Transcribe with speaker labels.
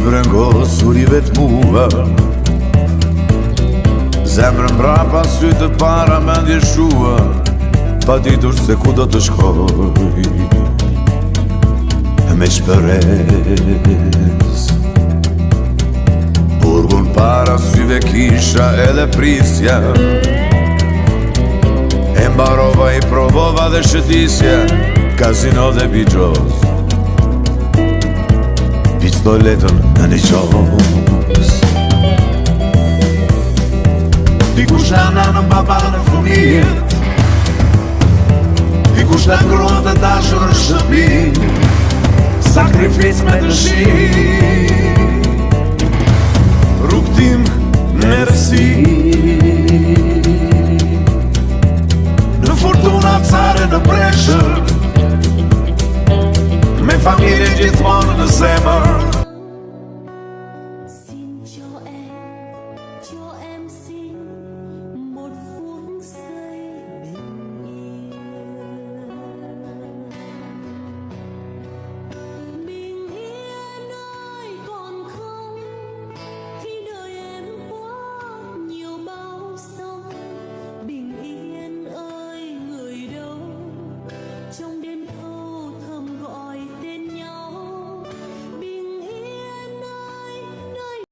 Speaker 1: brëngosur i vetë mua, zemrën mbrapa sy të para mendje shua, pa ditur se ku do të shkoj me shpëres. Burgun para syve kisha edhe prisja, e mbarova i provova dhe shëtisja, kazino dhe bigjoz, pistoletën në një qos. Dikush në nanën, baba në fëmijët, dikush në gruan të dashur në shtëpi, sakrific me dëshirë.